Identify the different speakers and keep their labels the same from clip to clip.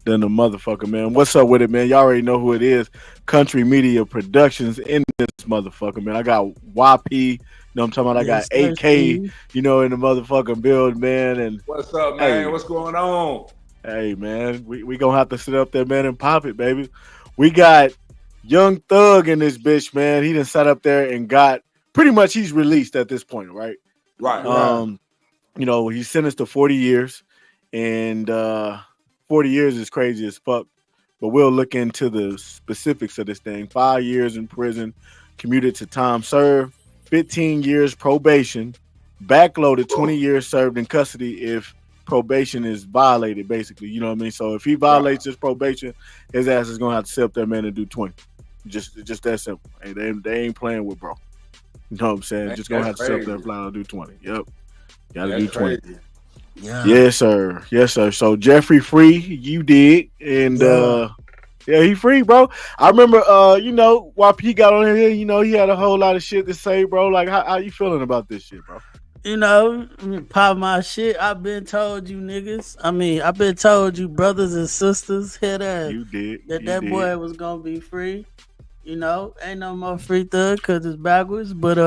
Speaker 1: than the motherfucker, man. What's up with it, man? Y'all already know who it is. Country Media Productions in this motherfucker, man. I got YP, you know what I'm talking about? I got
Speaker 2: Yes, sir,
Speaker 1: AK,
Speaker 2: Steve.
Speaker 1: in the motherfucking build, man. And
Speaker 3: What's up, man?
Speaker 1: hey,
Speaker 3: What's going on?
Speaker 1: hey, man, we gonna have to sit up there, man, and pop it, baby. We got Young Thug in this bitch, man. He done sat up there and got pretty much he's released at this point, right?
Speaker 3: Right, right.
Speaker 2: Right.
Speaker 1: Um, he's sentenced to 40 years, and 40 years is crazy as fuck. But we'll look into the specifics of this thing. 5 years in prison, commuted to time served, 15 years probation, backloaded 20 years served in custody if probation is violated, basically. You know what I mean? So if he
Speaker 3: Right.
Speaker 1: violates his probation, his ass is gonna have to sit up there, man, and do 20. Just that simple. Hey, they ain't playing with bro. You know what I'm saying?
Speaker 3: Man,
Speaker 1: Just gonna
Speaker 3: that's
Speaker 1: have to sit up there
Speaker 3: crazy.
Speaker 1: and flat out do 20. Yep. Gotta
Speaker 3: That's
Speaker 1: do 20.
Speaker 3: crazy.
Speaker 2: Yeah.
Speaker 1: Yes, sir. Yes, sir. So Jeffrey free, you did. And
Speaker 2: Yeah.
Speaker 1: yeah, he free, bro. I remember while he got on here, he had a whole lot of shit to say, bro. Like how you feeling about this shit, bro?
Speaker 2: Pop my shit. I've been told you niggas. I've been told you brothers and sisters here that
Speaker 1: You did.
Speaker 2: that,
Speaker 1: You
Speaker 2: that
Speaker 1: did.
Speaker 2: boy was gonna be free. Ain't no more free thug because it's backwards. But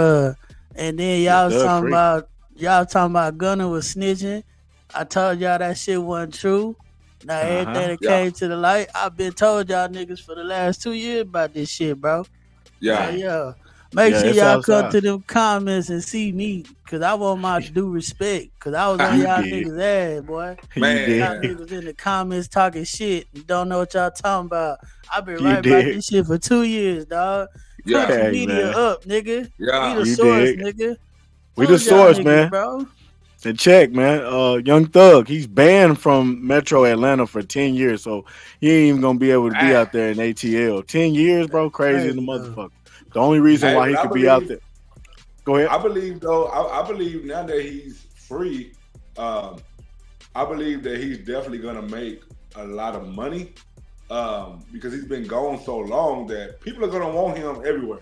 Speaker 2: and then
Speaker 1: Yeah, thug free.
Speaker 2: y'all talking about Gunna was snitching. I told y'all that shit wasn't true. Now everything
Speaker 1: Uh-huh.
Speaker 2: that
Speaker 3: Yeah,
Speaker 2: came to the light, I've been told y'all niggas for the last 2 years about this shit, bro. So
Speaker 3: yeah.
Speaker 1: Hey.
Speaker 2: yeah, make
Speaker 1: Yeah,
Speaker 2: sure
Speaker 1: it's
Speaker 2: y'all come
Speaker 1: outside.
Speaker 2: to them comments and see me, cause I want my due respect, cause I was on
Speaker 1: You
Speaker 2: y'all
Speaker 1: did.
Speaker 2: niggas ass, boy.
Speaker 1: You
Speaker 3: Man,
Speaker 1: did.
Speaker 2: Y'all niggas in the comments talking shit and don't know what y'all talking about. I've been
Speaker 1: You
Speaker 2: right about
Speaker 1: did.
Speaker 2: this shit for 2 years, dog.
Speaker 3: yeah,
Speaker 2: Country
Speaker 1: Hey
Speaker 2: media
Speaker 1: man.
Speaker 2: up, nigga. We
Speaker 3: yeah.
Speaker 2: the
Speaker 1: You
Speaker 2: source,
Speaker 1: did.
Speaker 2: nigga.
Speaker 1: We the
Speaker 2: Fuck y'all
Speaker 1: source,
Speaker 2: niggas,
Speaker 1: man.
Speaker 2: bro.
Speaker 1: And check, man. Young Thug, he's banned from Metro Atlanta for 10 years, so he ain't even gonna be able to be
Speaker 3: Ah,
Speaker 1: out there in ATL. 10 years,
Speaker 2: That's
Speaker 1: bro, crazy in the
Speaker 2: crazy though.
Speaker 1: motherfucker. The only reason
Speaker 3: hey,
Speaker 1: why
Speaker 3: but
Speaker 1: he
Speaker 3: I
Speaker 1: could be out
Speaker 3: believe,
Speaker 1: there. Go ahead.
Speaker 3: I believe though, I believe now that he's free, um, I believe that he's definitely gonna make a lot of money, because he's been gone so long that people are gonna want him everywhere.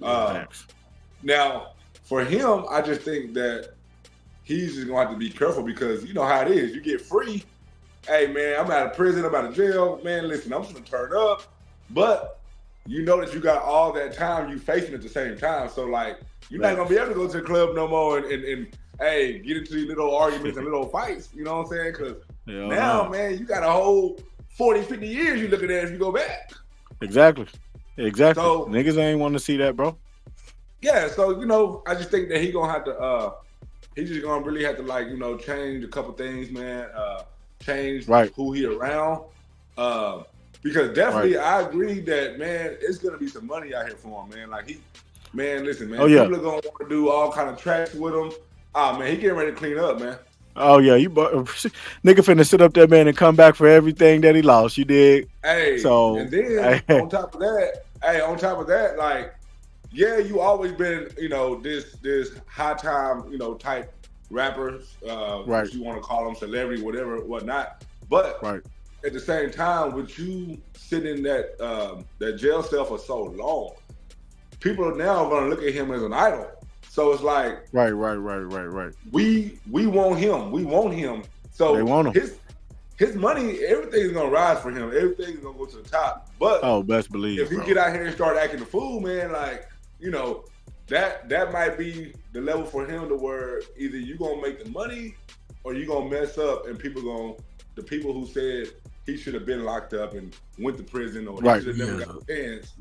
Speaker 2: Yeah.
Speaker 3: Um,
Speaker 1: Facts.
Speaker 3: Now, for him, I just think that he's just gonna have to be careful because you know how it is. You get free. Hey man, I'm out of prison, I'm out of jail. Man, listen, I'm just gonna turn up. But you know that you got all that time you facing at the same time. So like you're not gonna
Speaker 1: Facts.
Speaker 3: be able to go to the club no more and hey, get into these little arguments and little fights, you know what I'm saying? Cause
Speaker 1: Hell
Speaker 3: now,
Speaker 1: no.
Speaker 3: man, you got a whole 40, 50 years you looking at if you go back.
Speaker 1: Exactly. Exactly.
Speaker 3: So
Speaker 1: Niggas ain't want to see that, bro.
Speaker 3: yeah, so I just think that he gonna have to he's just gonna really have to like, change a couple things, man. Change
Speaker 1: Right.
Speaker 3: who he around. Uh, because
Speaker 1: Right.
Speaker 3: definitely I agree that man, it's gonna be some money out here for him, man. Like man, listen,
Speaker 1: Oh
Speaker 3: man,
Speaker 1: yeah.
Speaker 3: people are gonna want to do all kind of tracks with him. Ah man, he getting ready to clean up, man.
Speaker 1: Oh yeah. Nigga finna sit up there, man, and come back for everything that he lost. You did.
Speaker 3: Hey, and
Speaker 1: So
Speaker 3: then on top of that, like, yeah, you always been, this high time, type rappers,
Speaker 1: right.
Speaker 3: which you want to call them celebrity, whatever, whatnot. But
Speaker 1: Right.
Speaker 3: at the same time, with you sitting in that jail cell for so long, people are now going to look at him as an idol. So it's like
Speaker 1: Right. Right. Right. Right. Right.
Speaker 3: we want him, we want him.
Speaker 1: They
Speaker 3: So
Speaker 1: want him.
Speaker 3: his money, everything's gonna rise for him. Everything's gonna go to the top. But
Speaker 1: Oh, best believe,
Speaker 3: if he
Speaker 1: bro.
Speaker 3: get out here and start acting a fool, man, like that might be the level for him to where either you gonna make the money or you gonna mess up, and the people who said he should have been locked up and went to prison or he
Speaker 1: Right.
Speaker 3: should have never
Speaker 2: Yeah.
Speaker 3: got a chance.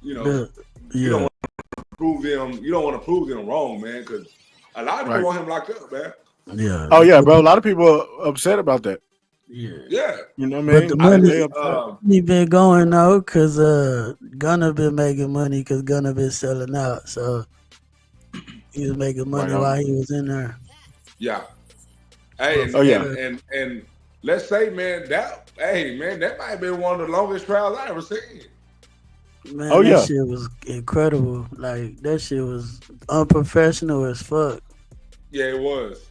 Speaker 3: You know,
Speaker 2: Yeah.
Speaker 3: you don't
Speaker 2: Yeah.
Speaker 3: want to prove them. You don't want to prove them wrong, man, because a lot of people
Speaker 1: Right.
Speaker 3: want him locked up, man.
Speaker 2: Yeah.
Speaker 1: Oh yeah, bro. A lot of people are upset about that.
Speaker 2: Yeah.
Speaker 3: Yeah,
Speaker 1: You know what I
Speaker 2: But the
Speaker 1: mean?
Speaker 3: I
Speaker 1: They
Speaker 2: money,
Speaker 3: just
Speaker 1: upset.
Speaker 2: been going though, cause Gunna been making money, cause Gunna been selling out, so he was making
Speaker 1: Right
Speaker 2: money
Speaker 1: on.
Speaker 2: while he was in there.
Speaker 3: yeah. Hey,
Speaker 2: But
Speaker 3: and
Speaker 1: Oh
Speaker 2: for
Speaker 1: yeah.
Speaker 3: and
Speaker 2: real,
Speaker 3: and and let's say, man, that might have been one of the longest trials I ever seen.
Speaker 1: Oh
Speaker 2: man, that
Speaker 1: yeah.
Speaker 2: shit was incredible. Like that shit was unprofessional as fuck.
Speaker 3: Yeah, it was.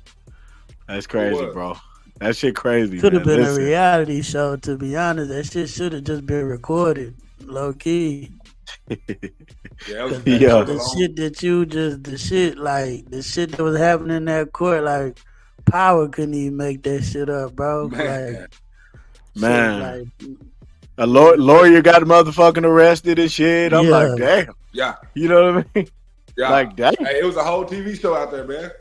Speaker 1: That's
Speaker 3: It
Speaker 1: crazy,
Speaker 3: was.
Speaker 1: bro. That shit crazy,
Speaker 2: Could have
Speaker 1: man.
Speaker 2: been a
Speaker 1: Listen.
Speaker 2: reality show. To be honest, that shit should have just been recorded, low key.
Speaker 3: Yeah,
Speaker 2: Cause
Speaker 3: that
Speaker 1: Yeah.
Speaker 3: was a
Speaker 2: the
Speaker 3: long.
Speaker 2: shit that you just the shit that was happening in that court, like Power couldn't even make that shit up, bro. Like
Speaker 3: Man,
Speaker 2: shit
Speaker 1: Man,
Speaker 2: like
Speaker 1: a
Speaker 2: yeah,
Speaker 1: lawyer got motherfucking arrested and shit. I'm like,
Speaker 2: yeah.
Speaker 1: damn.
Speaker 3: Yeah,
Speaker 1: You know what I mean?
Speaker 3: yeah.
Speaker 1: Like, damn.
Speaker 3: Hey, it was a whole TV show out there, man.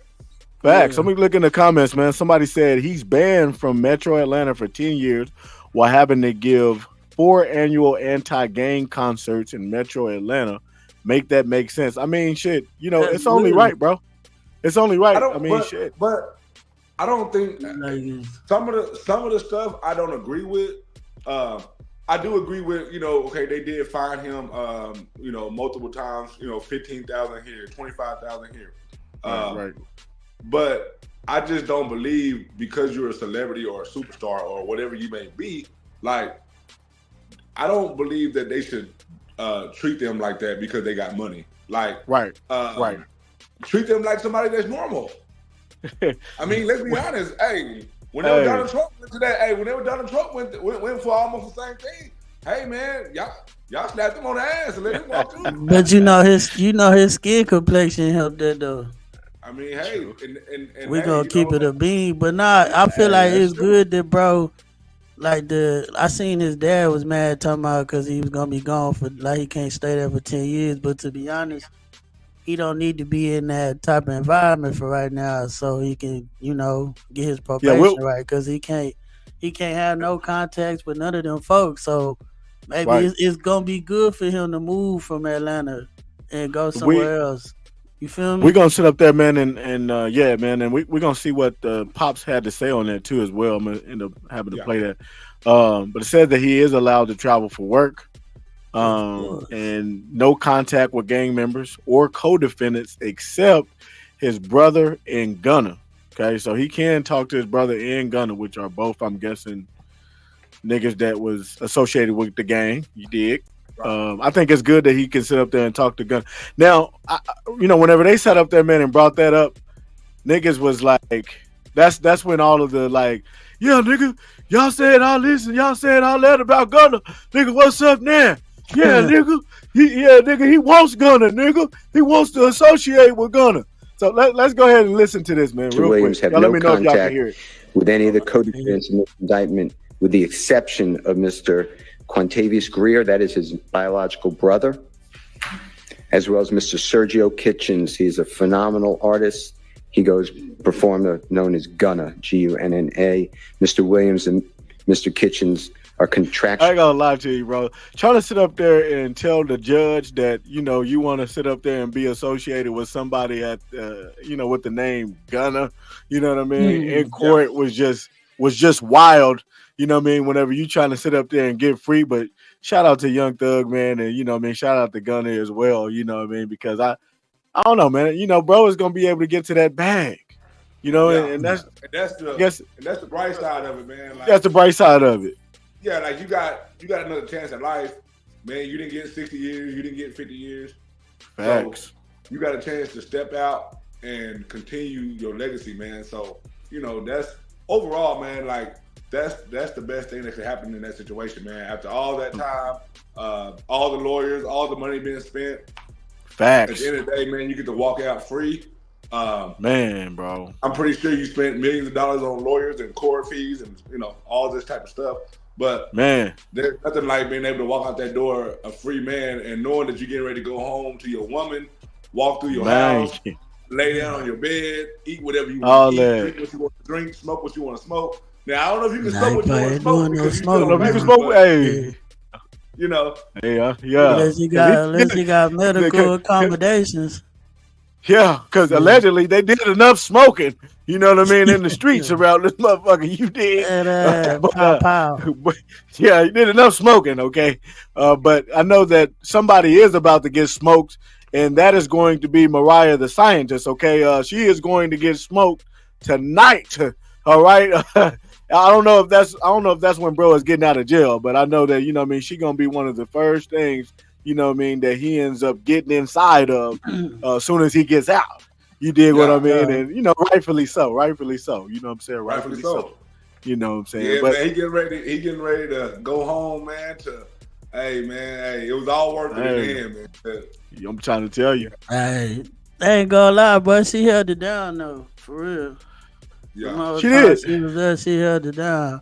Speaker 1: Facts.
Speaker 2: Yeah.
Speaker 1: Let me look in the comments, man. Somebody said he's banned from Metro Atlanta for 10 years while having to give 4 annual anti-gang concerts in Metro Atlanta. Make that make sense. I mean, shit,
Speaker 2: That's
Speaker 1: it's only
Speaker 2: weird.
Speaker 1: right, bro. It's only
Speaker 3: I
Speaker 1: right. I
Speaker 3: don't,
Speaker 1: mean, shit.
Speaker 3: but I don't think
Speaker 2: Like,
Speaker 3: some of the stuff I don't agree with. I do agree with okay, they did fine him multiple times, 15,000 here, 25,000 here.
Speaker 1: Right.
Speaker 3: But I just don't believe because you're a celebrity or a superstar or whatever you may be, like I don't believe that they should treat them like that because they got money. Like
Speaker 1: Right.
Speaker 3: treat them like somebody that's normal. I mean, let's be honest. Hey, whenever Donald Trump went to that, whenever Donald Trump went for almost the same thing. Hey man, y'all slapped him on the ass and let him walk through.
Speaker 2: but his skin complexion helped that though.
Speaker 3: I mean, hey, and
Speaker 2: We
Speaker 3: hey,
Speaker 2: gonna keep it a bean, but nah, I feel like it's good that bro. Like I seen his dad was mad talking about because he was gonna be gone for like he can't stay there for 10 years. But to be honest, he don't need to be in that type of environment for right now, so he can get his probation right because he can't have no contacts with none of them folks. So maybe it's gonna be good for him to move from Atlanta and go somewhere else. You feel me?
Speaker 1: We're gonna sit up there, man, and yeah, man, and we're gonna see what Pops had to say on that too as well. I'm gonna end up having to play that. But it says that he is allowed to travel for work, and no contact with gang members or co-defendants except his brother and Gunna. Okay, so he can talk to his brother and Gunna, which are both, I'm guessing, niggas that was associated with the gang. You dig? I think it's good that he can sit up there and talk to Gunna. Now, whenever they sat up there, man, and brought that up, niggas was like, that's when all of the like, yeah, nigga, y'all said all this and y'all said all that about Gunna. Nigga, what's up now? Yeah, nigga. Nigga, he wants Gunna, nigga. He wants to associate with Gunna. So let's go ahead and listen to this, man.
Speaker 4: Mr. Williams
Speaker 1: quick.
Speaker 4: have
Speaker 1: Y'all
Speaker 4: no
Speaker 1: let me know if y'all can
Speaker 4: contact
Speaker 1: hear it.
Speaker 4: with any of the co-defendants in this indictment, with the exception of Mr. Quantavious Greer, that is his biological brother, as well as Mr. Sergio Kitchens. He's a phenomenal artist. He goes perform known as Gunna, Gunna. Mr. Williams and Mr. Kitchens are contractual.
Speaker 1: I ain't gonna lie to you, bro. Trying to sit up there and tell the judge that you want to sit up there and be associated with somebody at with the name Gunna, you know what I mean? In court was just wild. You know what I mean? Whenever you trying to sit up there and get free, but shout out to Young Thug, man, and shout out to Gunna as well, because I don't know, man. Bro is gonna be able to get to that bag, and that's
Speaker 3: the bright side of it, man. Like,
Speaker 1: that's the bright side of it.
Speaker 3: Yeah, like you got another chance at life, man. You didn't get 60 years, you didn't get 50 years.
Speaker 1: Facts.
Speaker 3: So you got a chance to step out and continue your legacy, man. So that's overall, man. Like. That's the best thing that could happen in that situation, man. After all that time, all the lawyers, all the money being spent.
Speaker 1: Facts.
Speaker 3: At the end of the day, man, you get to walk out free.
Speaker 1: Man, bro.
Speaker 3: I'm pretty sure you spent millions of dollars on lawyers and court fees and all this type of stuff. But
Speaker 1: man,
Speaker 3: there's nothing like being able to walk out that door a free man and knowing that you're getting ready to go home to your woman, walk through your house, lay down on your bed, eat whatever you want to eat, drink what you want to drink, smoke what you want to smoke. Now I don't know if you can smoke what you want to smoke because you can smoke.
Speaker 1: Hey, yeah.
Speaker 2: Unless you got medical accommodations.
Speaker 1: Yeah, because allegedly they did enough smoking. You know what I mean in the streets around this motherfucker. You did. But, yeah, you did enough smoking. Okay, but I know that somebody is about to get smoked, and that is going to be Mariah the scientist. Okay, she is going to get smoked tonight. All right. I don't know if that's when bro is getting out of jail, but I know that she gonna be one of the first things that he ends up getting inside of as soon as he gets out. You dig what I mean? And rightfully so. You know what I'm saying? Rightfully so. You know what I'm saying?
Speaker 3: Yeah, but man, he getting ready to go home, man. Hey, it was all worth it in the end, man.
Speaker 1: I'm trying to tell you.
Speaker 2: Hey, I ain't gonna lie, but she held it down though, for real.
Speaker 3: Yeah,
Speaker 1: she did.
Speaker 2: She was there. She held it down.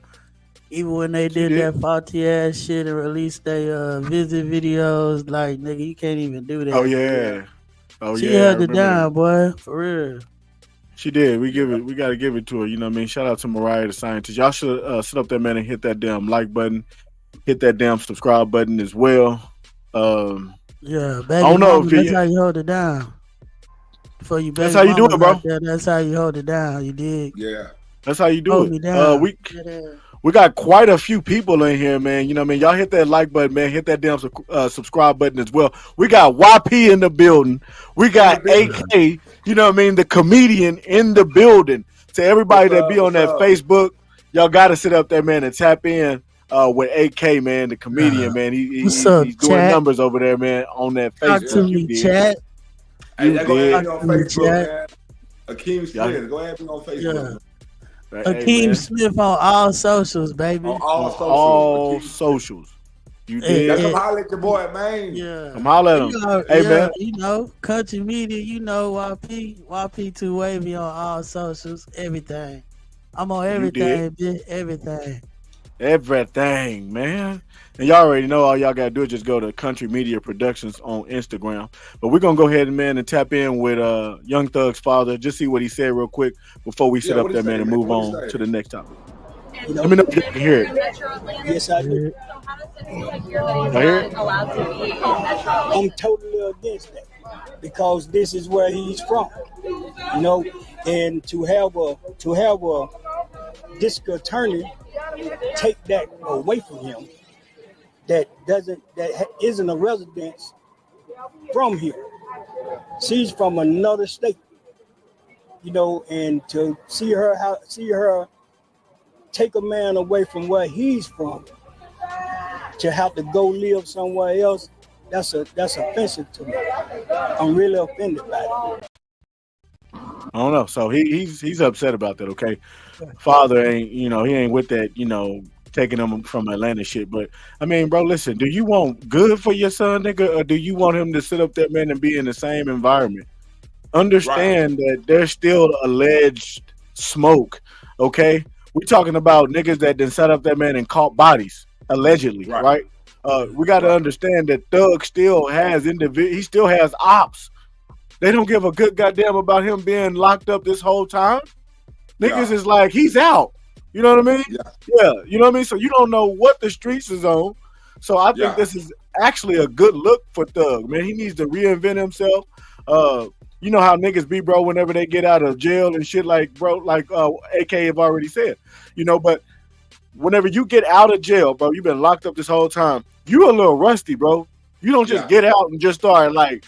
Speaker 2: Even when they did that faulty ass shit and released their visit videos, like nigga, you can't even do that.
Speaker 1: Oh yeah. Oh
Speaker 2: She
Speaker 1: yeah. I
Speaker 2: held it
Speaker 1: remember
Speaker 2: down,
Speaker 1: that.
Speaker 2: boy, for real.
Speaker 1: She did. We gotta give it to her. You know what I mean? Shout out to Mariah the scientist. Y'all should sit up there, man, and hit that damn like button. Hit that damn subscribe button as well.
Speaker 2: Yeah,
Speaker 1: I
Speaker 2: baby
Speaker 1: don't know
Speaker 2: mama,
Speaker 1: if
Speaker 2: that's
Speaker 1: you,
Speaker 2: how you hold it down. For you
Speaker 1: that's
Speaker 2: baby
Speaker 1: how you do
Speaker 2: mamas
Speaker 1: it, bro.
Speaker 2: out there, that's how you hold it down. You dig?
Speaker 3: Yeah.
Speaker 1: That's how you do
Speaker 2: Hold
Speaker 1: it.
Speaker 2: me down.
Speaker 1: We got quite a few people in here, man. You know what I mean? Y'all hit that like button, man. Hit that damn subscribe button as well. We got YP in the building. We got AK, you know what I mean? The comedian in the building. To everybody that be on that Facebook, y'all got to sit up there, man, and tap in with AK, man, the comedian, man.
Speaker 2: What's up,
Speaker 1: He's doing
Speaker 2: chat?
Speaker 1: numbers over there, man, on that
Speaker 2: Talk
Speaker 1: Facebook.
Speaker 2: to me, chat.
Speaker 3: Hey, go ahead
Speaker 2: Talk
Speaker 3: on
Speaker 2: to me,
Speaker 3: Facebook,
Speaker 2: chat.
Speaker 3: man. Akeem Smith. Go ahead and be on Facebook.
Speaker 2: Akeem Smith on all socials, baby.
Speaker 3: On all socials.
Speaker 1: All socials. You did.
Speaker 3: That's come holler at your boy, man.
Speaker 2: Yeah.
Speaker 1: Come holler at him. Hey, man.
Speaker 2: You know, country media, you know, YP too wavy on all socials, everything. I'm on everything, bitch,
Speaker 1: everything, man. And y'all already know all y'all gotta do is just go to Country Media Productions on Instagram. But we're gonna go ahead and man and tap in with Young Thug's father, just see what he said real quick before we sit up there, man, and move on to the next topic. Let me know if you can hear it.
Speaker 5: Yes, I do. I'm totally against that because this is where he's from, you know, and to have a district attorney take that away from him that isn't a resident from here. She's from another state, you know, and to see her take a man away from where he's from to have to go live somewhere else, that's offensive to me. I'm really offended by it.
Speaker 1: I don't know. So he's upset about that, okay? Father ain't, he ain't with that, taking him from Atlanta shit. But I mean, bro, listen, do you want good for your son, nigga, or do you want him to sit up there, man, and be in the same environment? Understand that there's still alleged smoke, okay? We talking about niggas that done set up that man and caught bodies, allegedly, right? We got to understand that Thug still has he still has ops. They don't give a good goddamn about him being locked up this whole time. Niggas is like, he's out. You know what I mean? Yeah. You know what I mean? So you don't know what the streets is on. So I think this is actually a good look for Thug, man. He needs to reinvent himself. You know how niggas be, bro, whenever they get out of jail and shit, like, bro, like AK have already said, but whenever you get out of jail, bro, you've been locked up this whole time, you a little rusty, bro. You don't just get out and just start, like,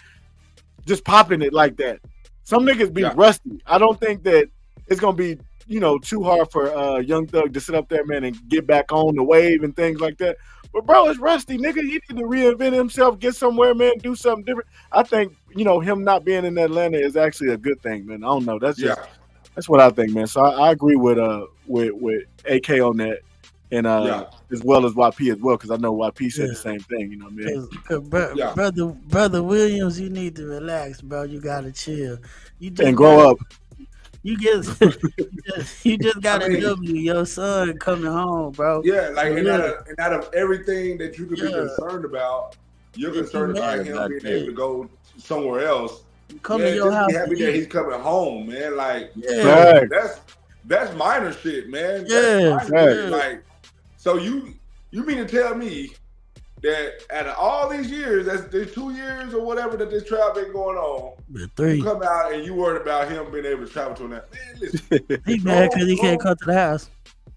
Speaker 1: just popping it like that. Some niggas be rusty. I don't think that it's going to be, too hard for Young Thug to sit up there, man, and get back on the wave and things like that. But, bro, it's rusty, nigga. He need to reinvent himself, get somewhere, man, do something different. I think, him not being in Atlanta is actually a good thing, man. I don't know. That's just that's what I think, man. So I agree with AK on that, and as well as YP as well, because I know YP said the same thing. You know what I mean?
Speaker 2: Brother Williams, you need to relax, bro. You gotta chill. You just
Speaker 1: and grow up.
Speaker 2: You just gotta W your son coming home, bro.
Speaker 3: Yeah, like and out of everything that you could be concerned about, you're concerned about him being able to go somewhere else.
Speaker 2: Come to your house.
Speaker 3: Be happy that he's coming home, man. Like, that's minor shit, man. Like, so you mean to tell me that out of all these years, that's 2 years or whatever that this trial been going on,
Speaker 2: 3.
Speaker 3: You come out and you worried about him being able to travel to that. Man, listen.
Speaker 2: He mad because he can't come to the house.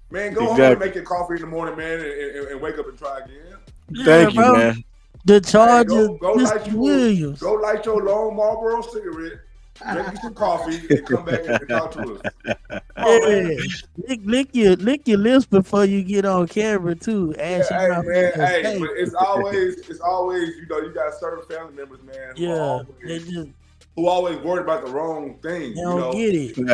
Speaker 3: Man, go home and make your coffee in the morning, man, and wake up and try again.
Speaker 1: Thank you, man.
Speaker 2: The charges,
Speaker 3: go
Speaker 2: Williams.
Speaker 3: Go light your long Marlboro cigarette, make you some coffee, and come back and talk to us.
Speaker 2: Lick your lips before you get on camera too.
Speaker 3: But it's always you got certain family members, man. Who always worried about the wrong thing.
Speaker 2: They don't get it.
Speaker 3: And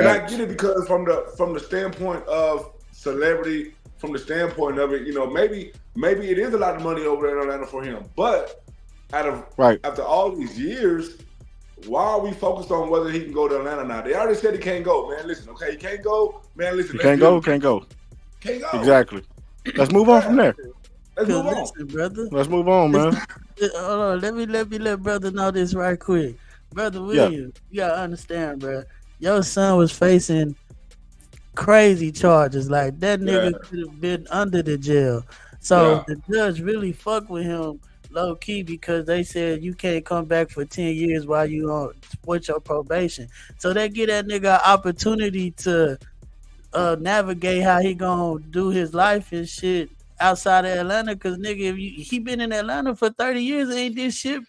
Speaker 3: I get it because from the standpoint of celebrity, from the standpoint of it, maybe it is a lot of money over there in Atlanta for him. But after all these years, why are we focused on whether he can go to Atlanta now? They already said he can't go, man. Listen, okay, he can't go, man. Listen,
Speaker 1: can't go.
Speaker 3: Can't go.
Speaker 1: Exactly. Let's move on from there.
Speaker 3: Let's move on.
Speaker 2: Listen, brother.
Speaker 1: Let's move on, man.
Speaker 2: Hold on, let brother know this right quick. Brother William, you gotta understand, bro. Your son was facing crazy charges. Like that nigga could have been under the jail. So the judge really fucked with him low key because they said you can't come back for 10 years while you on with your probation. So they get that nigga an opportunity to navigate how he gonna do his life and shit outside of Atlanta. Cause nigga, if he been in Atlanta for 30 years and ain't this shit,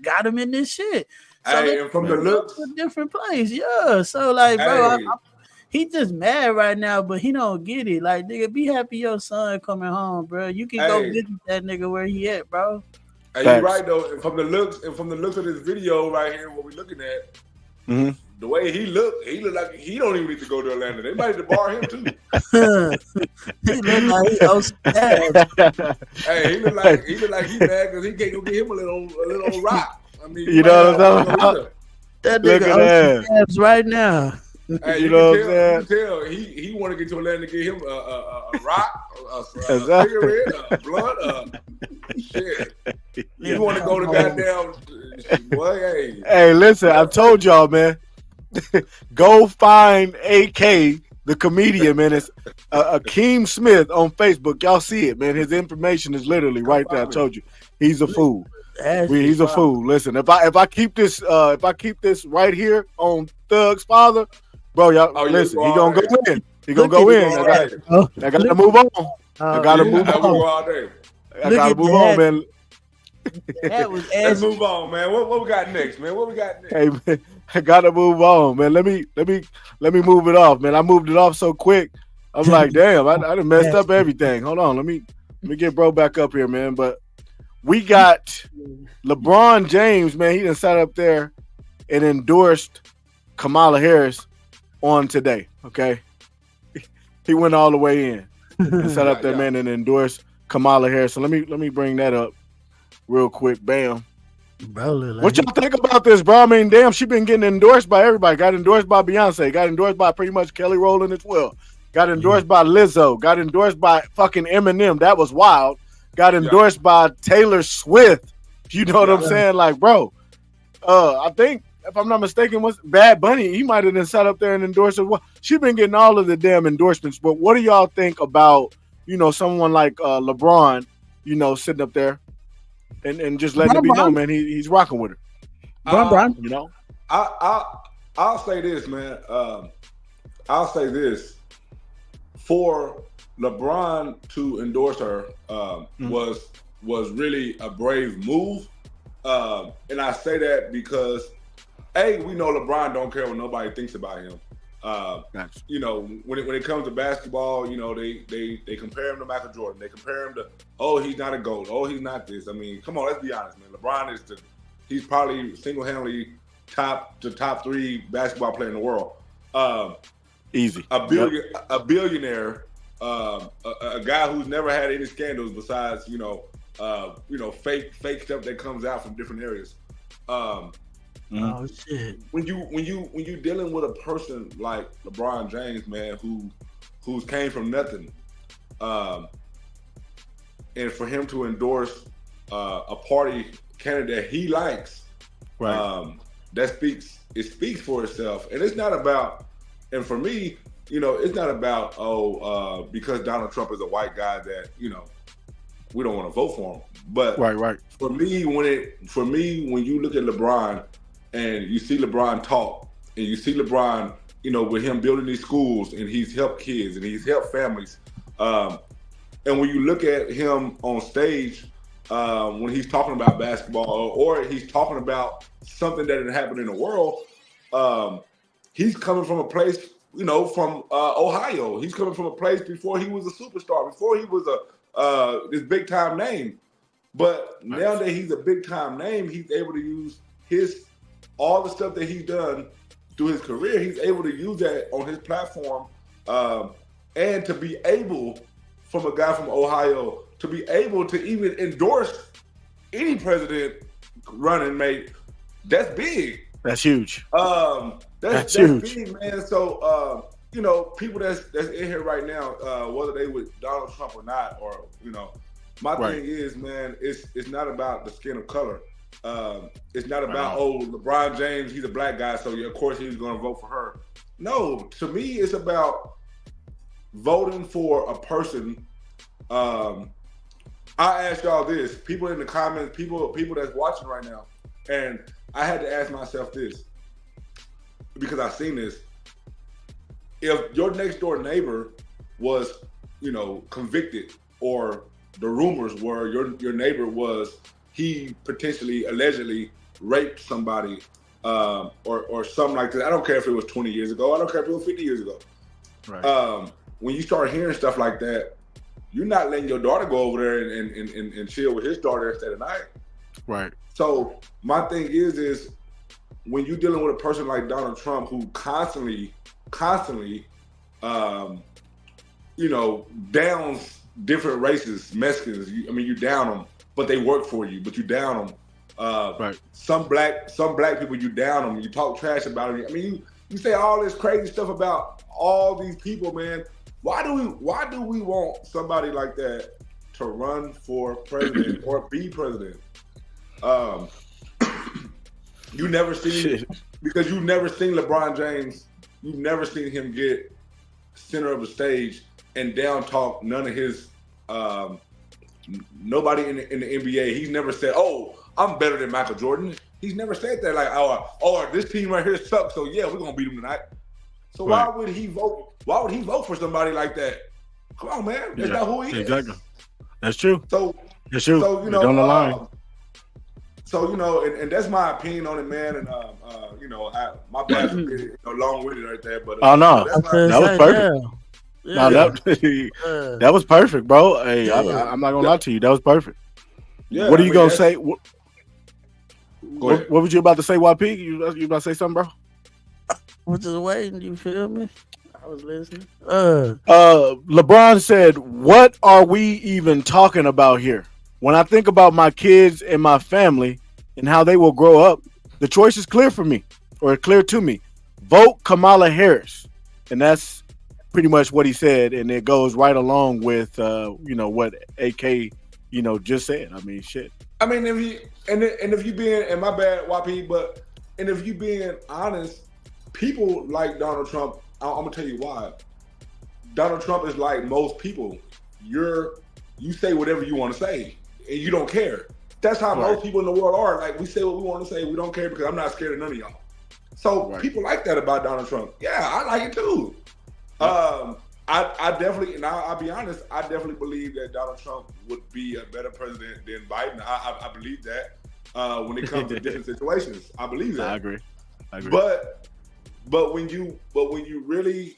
Speaker 2: got him in this shit. So
Speaker 3: hey, and from the looks,
Speaker 2: a different place, yeah. So like, bro, he just mad right now, but he don't get it. Like, nigga, be happy your son coming home, bro. You can go visit that nigga where he at, bro.
Speaker 3: Hey, you right though. And from the looks of this video right here, what we looking at, the way he look like he don't even need to go to Atlanta. They might have to bar him too.
Speaker 2: He look like he owes
Speaker 3: Hey, he look like he mad because he can't go get him a little rock. I mean,
Speaker 1: you know what I'm talking about?
Speaker 2: That nigga owes right now.
Speaker 3: Hey, you can tell he want to get to Atlanta to get him a rock, a cigarette, a blunt, shit. You want to go to goddamn boy?
Speaker 1: Hey, listen, I told y'all, man. Go find AK, the comedian, man. It's Akeem Smith on Facebook. Y'all see it, man. His information is literally right there. I told you, he's a fool. He's a fool. Listen, if I keep this right here on Thug's father, bro, y'all listen. He gonna go in. He gonna go in. I got to move on. I got to move on. I got to move on, man.
Speaker 2: That was
Speaker 3: Let's move on, man. What we got next, man? What we got next?
Speaker 1: Hey, man, I gotta move on, man. Let me move it off, man. I moved it off so quick. I'm like, damn, I done messed up everything. Hold on, let me get bro back up here, man. But we got LeBron James, man. He done sat up there and endorsed Kamala Harris on today. Okay, he went all the way in and sat up there, man, and endorsed Kamala Harris. So let me bring that up real quick. Bam.
Speaker 2: Bro,
Speaker 1: what y'all think about this, bro? I mean, damn, she been getting endorsed by everybody. Got endorsed by Beyonce. Got endorsed by pretty much Kelly Rowland as well. Got endorsed by Lizzo. Got endorsed by fucking Eminem. That was wild. Got endorsed by Taylor Swift. You know what I'm saying? Like, bro, I think, if I'm not mistaken, was Bad Bunny. He might have been sat up there and endorsed her. She been getting all of the damn endorsements. But what do y'all think about, someone like LeBron, sitting up there and just letting it be known, man, he's rocking with her.
Speaker 3: I'll say this, man. I'll say this. For LeBron to endorse her was really a brave move. And I say that because, we know LeBron don't care what nobody thinks about him. When it comes to basketball, they compare him to Michael Jordan. They compare him to, he's not a GOAT. He's not this. I mean, come on, let's be honest, man. LeBron he's probably single-handedly top 3 basketball player in the world.
Speaker 1: Easy.
Speaker 3: A billionaire, a guy who's never had any scandals besides, fake stuff that comes out from different areas.
Speaker 2: Oh shit!
Speaker 3: When you dealing with a person like LeBron James, man, who's came from nothing, and for him to endorse a party candidate he likes,
Speaker 1: right?
Speaker 3: It speaks for itself, and it's not about. And for me, it's not about because Donald Trump is a white guy that we don't want to vote for him. But
Speaker 1: right.
Speaker 3: For me, when you look at LeBron. And you see LeBron talk, and you see LeBron, with him building these schools, and he's helped kids, and he's helped families. And when you look at him on stage, when he's talking about basketball, or he's talking about something that had happened in the world, he's coming from a place, from Ohio. He's coming from a place before he was a superstar, before he was this big time name. But now that he's a big time name, he's able to use all the stuff that he's done through his career, he's able to use that on his platform, and to be able, from a guy from Ohio, to be able to even endorse any president running mate, that's big.
Speaker 1: That's huge.
Speaker 3: That's
Speaker 1: huge,
Speaker 3: big, man. So, people that's in here right now, whether they with Donald Trump or not, or my
Speaker 1: Right.
Speaker 3: thing is, man, it's not about the skin of color. It's not about
Speaker 1: Right.
Speaker 3: LeBron James, he's a black guy, so of course he's going to vote for her. No, to me, it's about voting for a person. I ask y'all this, people in the comments, people that's watching right now, and I had to ask myself this because I've seen this. If your next door neighbor was, convicted, or the rumors were your neighbor was, he potentially, allegedly raped somebody, or something like that. I don't care if it was 20 years ago. I don't care if it was 50 years ago.
Speaker 1: Right.
Speaker 3: When you start hearing stuff like that, you're not letting your daughter go over there and chill with his daughter instead of night.
Speaker 1: Right. So
Speaker 3: my thing is when you're dealing with a person like Donald Trump, who constantly, downs different races, Mexicans. You down them, but they work for you. But you down them.
Speaker 1: Right.
Speaker 3: Some black people, you down them. You talk trash about them. You say all this crazy stuff about all these people, man. Why do we want somebody like that to run for president or be president? You never seen, because you've never seen LeBron James. You've never seen him get center of the stage and down talk none of his nobody in the NBA. He's never said, "Oh, I'm better than Michael Jordan." He's never said that. Like, "Oh, this team right here sucks, so yeah, we're gonna beat them tonight." So
Speaker 1: Right.
Speaker 3: why would he vote? Why would he vote for somebody like that? Come on, man. That's not who he is.
Speaker 1: Exactly. That's true.
Speaker 3: So
Speaker 1: That's true.
Speaker 3: So
Speaker 1: You're on the line.
Speaker 3: And that's my opinion on it, man. And my bad for getting long-winded right there, but
Speaker 1: Oh no,
Speaker 3: that's my,
Speaker 1: that was perfect.
Speaker 2: Yeah.
Speaker 1: No, that was perfect, bro. Hey,
Speaker 2: Yeah.
Speaker 1: I'm not gonna lie to you. That was perfect.
Speaker 3: yeah.
Speaker 1: What are you gonna say?
Speaker 3: Go
Speaker 1: What
Speaker 3: ahead.
Speaker 1: was you about to say, YP? You about to say something, bro?
Speaker 2: I'm just waiting. You feel me? I was listening.
Speaker 1: LeBron said, "What are we even talking about here? When I think about my kids and my family and how they will grow up, the choice is clear for me, or clear to me. Vote Kamala Harris." And that's pretty much what he said, and it goes right along with what AK just said. Shit.
Speaker 3: If you being, and my bad, YP, but if you being honest, people like Donald Trump, I'm gonna tell you why. Donald Trump is like most people. You say whatever you want to say, and you don't care. That's how
Speaker 1: Right.
Speaker 3: most people in the world are. Like, we say what we want to say, we don't care because I'm not scared of none of y'all. So
Speaker 1: Right.
Speaker 3: people like that about Donald Trump. Yeah, I like it too. I definitely, and I'll be honest, I definitely believe that Donald Trump would be a better president than Biden. I believe that when it comes to different situations. I believe that.
Speaker 1: I agree.
Speaker 3: But when you really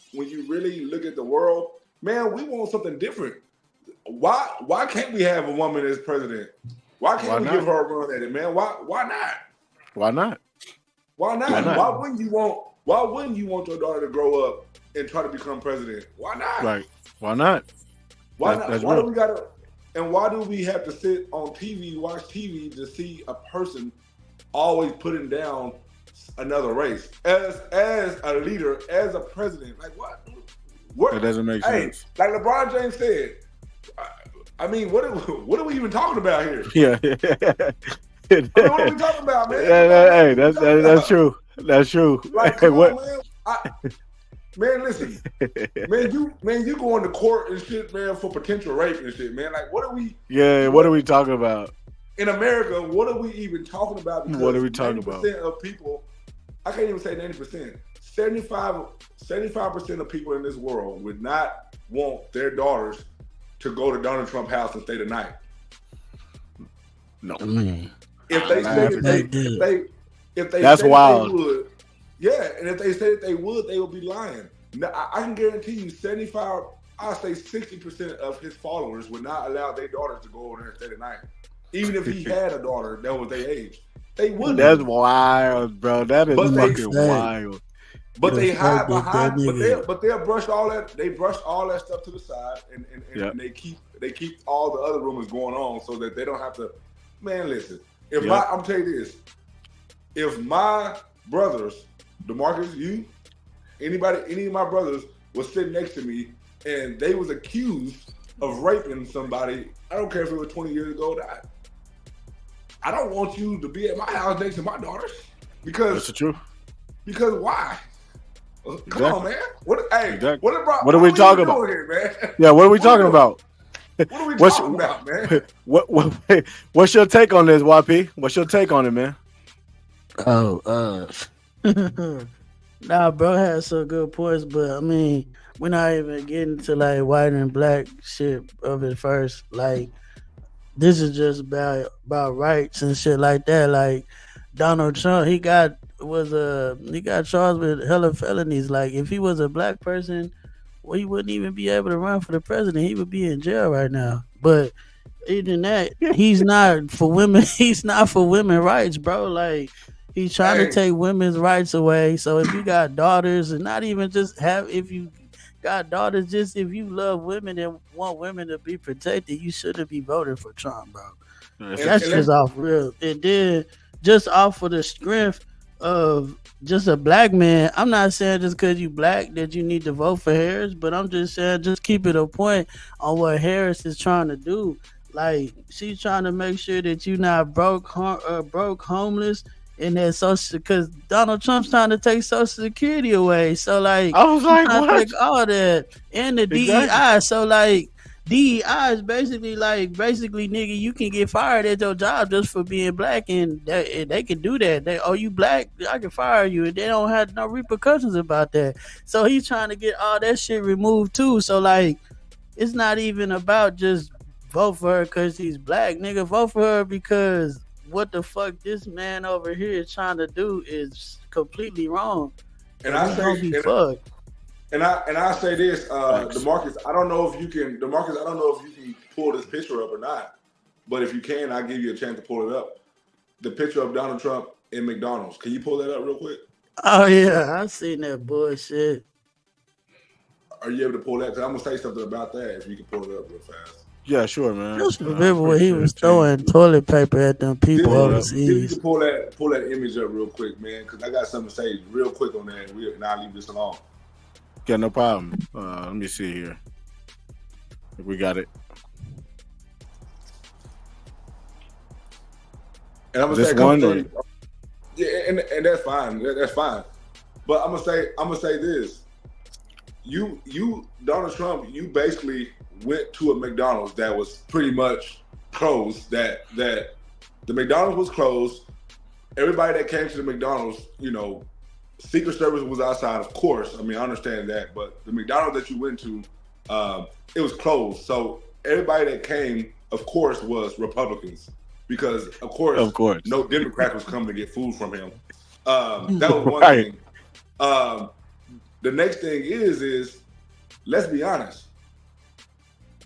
Speaker 3: look at the world, man, we want something different. Why can't we have a woman as president? Why can't we give her a run at it, man? Why not?
Speaker 1: Why not?
Speaker 3: Why not?
Speaker 1: Why not?
Speaker 3: Why wouldn't you want your daughter to grow up and try to become president? Why not?
Speaker 1: Right. Why not?
Speaker 3: Why not?
Speaker 1: That's
Speaker 3: Why
Speaker 1: real.
Speaker 3: do we gotta? And why do we have to sit on TV, watch TV to see a person always putting down another race as a leader, as a president? Like, what?
Speaker 1: That doesn't make sense.
Speaker 3: Like LeBron James said. What are we even talking about here?
Speaker 1: Yeah.
Speaker 3: What are we talking about, man?
Speaker 1: Hey, that's true. That's true.
Speaker 3: Like, come on, man. Man, listen, you going to court and shit, man, for potential rape and shit, man. Like, what are we?
Speaker 1: Yeah, what are we talking about?
Speaker 3: In America, what are we even talking about? Because
Speaker 1: What are we talking about?
Speaker 3: 90% of people, I can't even say 90%. 75% of people in this world would not want their daughters to go to Donald Trump's house and stay the night.
Speaker 1: No.
Speaker 3: If they say that if they
Speaker 1: That's
Speaker 3: say
Speaker 1: wild.
Speaker 3: They would, yeah, and if they say that they would be lying. Now, I can guarantee you 75, I'll say 60% of his followers would not allow their daughters to go over there and stay the night. Even if he had a daughter that was their age. They wouldn't.
Speaker 1: That's wild, bro. That is fucking wild.
Speaker 3: But they hide behind, but they'll brush all that. They brush all that stuff to the side, and they keep all the other rumors going on so that they don't have to. Man, listen. I'm telling you this. If my brothers, DeMarcus, you, any of my brothers was sitting next to me and they was accused of raping somebody, I don't care if it was 20 years ago or not, I don't want you to be at my house next to my daughters. Because
Speaker 1: that's the truth.
Speaker 3: Because why? Come on, man. What
Speaker 1: are we talking about
Speaker 3: here, man?
Speaker 1: Yeah, what are we talking about?
Speaker 3: What are we talking about, man?
Speaker 1: What's your take on this, YP? What's your take on it, man?
Speaker 2: Nah, bro had some good points, but I mean, we're not even getting to like white and black shit of it first. Like, this is just about rights and shit like that. Like Donald Trump, he got charged with hella felonies. Like, if he was a black person, well, he wouldn't even be able to run for the president. He would be in jail right now. But even that, he's not for women. He's not for women's rights, bro. Like, he's trying to take women's rights away. So if you got daughters, and not even just if you got daughters, just if you love women and want women to be protected, you shouldn't be voting for Trump, bro. That's just off real. And then just off of the strength of just a black man, I'm not saying just because you black that you need to vote for Harris, but I'm just saying just keep it a point on what Harris is trying to do. Like, she's trying to make sure that you're not broke, homeless, and that social, because Donald Trump's trying to take Social Security away. So like,
Speaker 1: I was like,
Speaker 2: what?
Speaker 1: What?
Speaker 2: Take all that and the
Speaker 1: Exactly.
Speaker 2: DEI. So like, DEI is basically nigga, you can get fired at your job just for being black, and they can do that. You black, I can fire you, and they don't have no repercussions about that. So he's trying to get all that shit removed too. So like, it's not even about just vote for her because he's black, nigga. Vote for her because what the fuck this man over here is trying to do is completely wrong.
Speaker 3: And I say,
Speaker 2: fucked.
Speaker 3: And I say this, DeMarcus, I don't know if you can pull this picture up or not, but if you can, I'll give you a chance to pull it up. The picture of Donald Trump in McDonald's. Can you pull that up real quick?
Speaker 2: Oh yeah, I seen that bullshit.
Speaker 3: Are you able to pull that? Because I'm gonna say something about that if you can pull it up real fast.
Speaker 1: Yeah, sure, man.
Speaker 2: Just remember when he was throwing toilet paper at them people overseas.
Speaker 3: You can pull that image up real quick, man, because I got something to say real quick on that, and I'll leave this alone.
Speaker 1: Yeah, no problem. Let me see here. We got it.
Speaker 3: And I'm gonna say a couple things. Yeah, and that's fine. That's fine. But I'm gonna say this. You Donald Trump, you basically went to a McDonald's that was pretty much closed. That the McDonald's was closed. Everybody that came to the McDonald's, Secret Service was outside, of course. I mean, I understand that, but the McDonald's that you went to, it was closed. So everybody that came, of course, was Republicans, because of course, no Democrat was coming to get food from him. That was one thing. The next thing is let's be honest.